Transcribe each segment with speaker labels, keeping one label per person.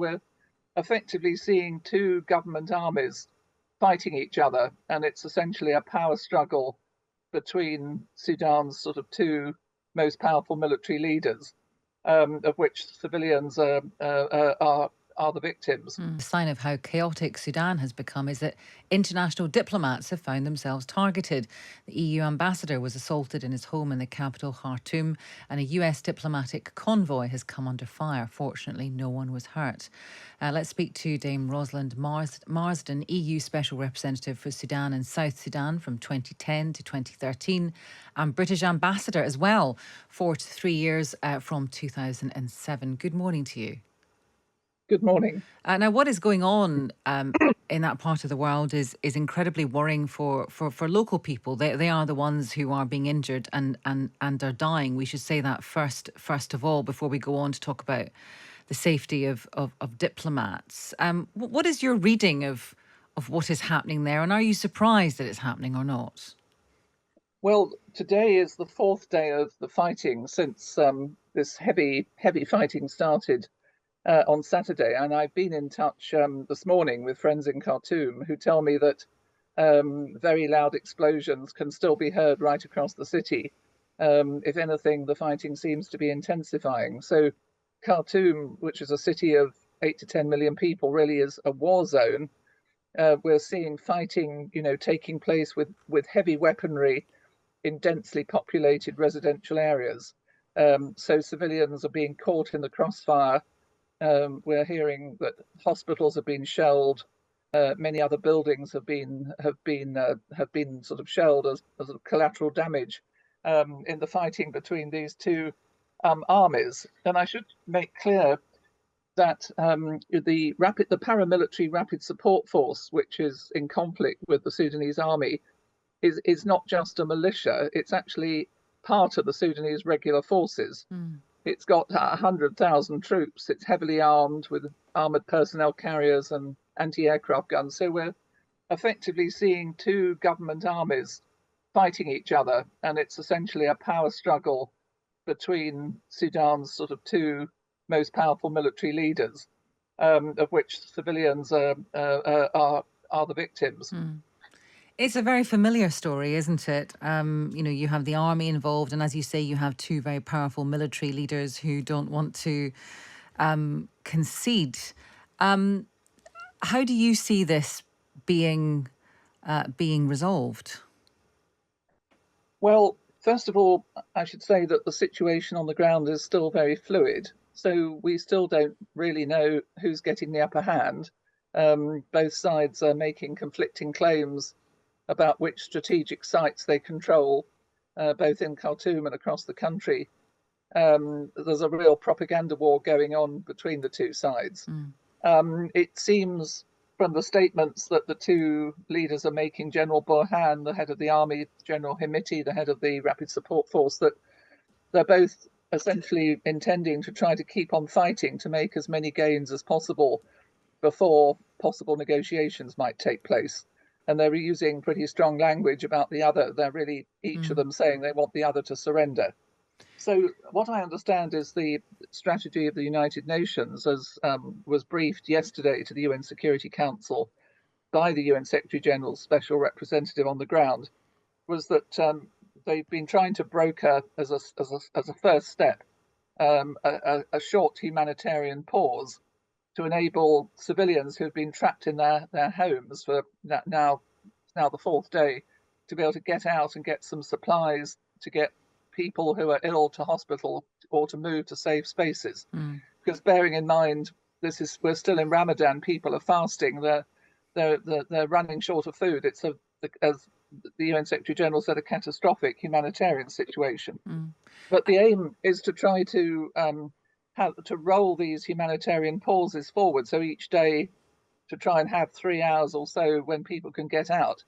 Speaker 1: we're effectively seeing two government armies fighting each other, and it's essentially a power struggle between Sudan's sort of two most powerful military leaders, of which civilians are the victims.
Speaker 2: A sign of how chaotic Sudan has become is that international diplomats have found themselves targeted. The EU ambassador was assaulted in his home in the capital, Khartoum, and a US diplomatic convoy has come under fire. Fortunately, no one was hurt. Let's speak to Dame Rosalind Marsden, EU Special Representative for Sudan and South Sudan from 2010 to 2013, and British ambassador as well for 3 years from 2007. Good morning to you.
Speaker 1: Good morning.
Speaker 2: Now, what is going on in that part of the world is incredibly worrying for local people. They are the ones who are being injured and are dying. We should say that first of all before we go on to talk about the safety of diplomats. What is your reading of what is happening there, and are you surprised that it's happening or not?
Speaker 1: Well, today is the fourth day of the fighting since this heavy fighting started on Saturday, and I've been in touch this morning with friends in Khartoum who tell me that very loud explosions can still be heard right across the city. If anything, the fighting seems to be intensifying. So Khartoum, which is a city of 8 to 10 million people, really is a war zone. We're seeing fighting, taking place with heavy weaponry in densely populated residential areas. So civilians are being caught in the crossfire. We're hearing that hospitals have been shelled. Many other buildings have been sort of shelled as sort of collateral damage in the fighting between these two armies. And I should make clear that the paramilitary rapid support force, which is in conflict with the Sudanese army, is not just a militia. It's actually part of the Sudanese regular forces. It's got 100,000 troops. It's heavily armed with armored personnel carriers and anti-aircraft guns. So we're effectively seeing two government armies fighting each other, and it's essentially a power struggle between Sudan's sort of two most powerful military leaders, of which civilians are the victims.
Speaker 2: It's a very familiar story, isn't it? You have the army involved, and as you say, you have two very powerful military leaders who don't want to concede. How do you see this being resolved?
Speaker 1: Well, first of all, I should say that the situation on the ground is still very fluid. So we still don't really know who's getting the upper hand. Both sides are making conflicting claims about which strategic sites they control, both in Khartoum and across the country. There's a real propaganda war going on between the two sides. It seems from the statements that the two leaders are making, General Burhan, the head of the army, General Hemeti, the head of the rapid support force, that they're both essentially intending to try to keep on fighting to make as many gains as possible before possible negotiations might take place. And they're using pretty strong language about the other. They're really each of them saying they want the other to surrender. So what I understand is the strategy of the United Nations, as was briefed yesterday to the UN Security Council by the UN Secretary General's special representative on the ground, was that they've been trying to broker as a first step a short humanitarian pause to enable civilians who have been trapped in their homes for now the fourth day to be able to get out and get some supplies, to get people who are ill to hospital or to move to safe spaces. Because bearing in mind, we're still in Ramadan, people are fasting, they're running short of food. It's as the UN Secretary General said, a catastrophic humanitarian situation. But the aim is to try to roll these humanitarian pauses forward. So each day to try and have 3 hours or so when people can get out,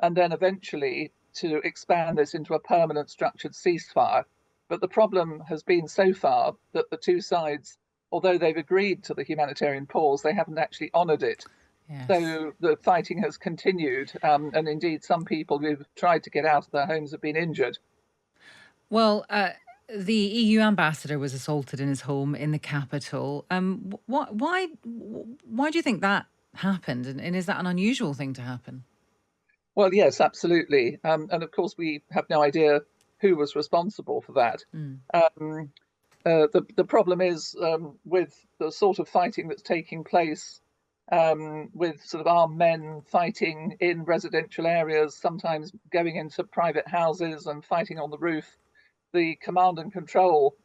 Speaker 1: and then eventually to expand this into a permanent structured ceasefire. But the problem has been so far that the two sides, although they've agreed to the humanitarian pause, they haven't actually honoured it.
Speaker 2: Yes.
Speaker 1: So the fighting has continued, and indeed some people who've tried to get out of their homes have been injured.
Speaker 2: Well, The EU ambassador was assaulted in his home in the capital. Why do you think that happened? And is that an unusual thing to happen?
Speaker 1: Well, yes, absolutely. And of course, we have no idea who was responsible for that.
Speaker 2: Mm.
Speaker 1: Um, the problem is with the sort of fighting that's taking place, with sort of armed men fighting in residential areas, sometimes going into private houses and fighting on the roof. The command and control,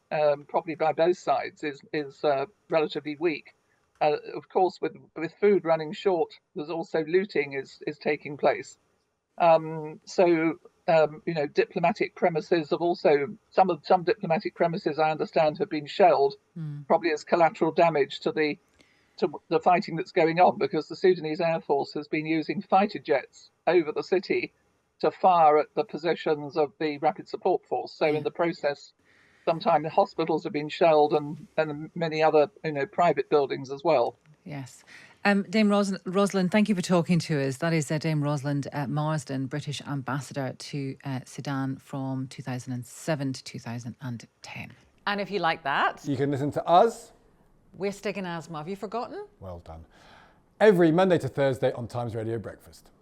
Speaker 1: probably by both sides, is relatively weak. Of course, with food running short, there's also looting is taking place. Diplomatic premises have also some diplomatic premises I understand have been shelled,
Speaker 2: Mm.
Speaker 1: probably as collateral damage to the fighting that's going on, because the Sudanese Air Force has been using fighter jets over the city to fire at the positions of the Rapid Support Force. So
Speaker 2: Yeah.
Speaker 1: in the process, sometimes the hospitals have been shelled and many other private buildings as well.
Speaker 2: Yes. Dame Rosalind, thank you for talking to us. That is Dame Rosalind Marsden, British ambassador to Sudan from 2007 to 2010. And if you like that,
Speaker 3: you can listen to us.
Speaker 2: We're Stig and Asthma. Have you forgotten?
Speaker 3: Well done. Every Monday to Thursday on Times Radio Breakfast.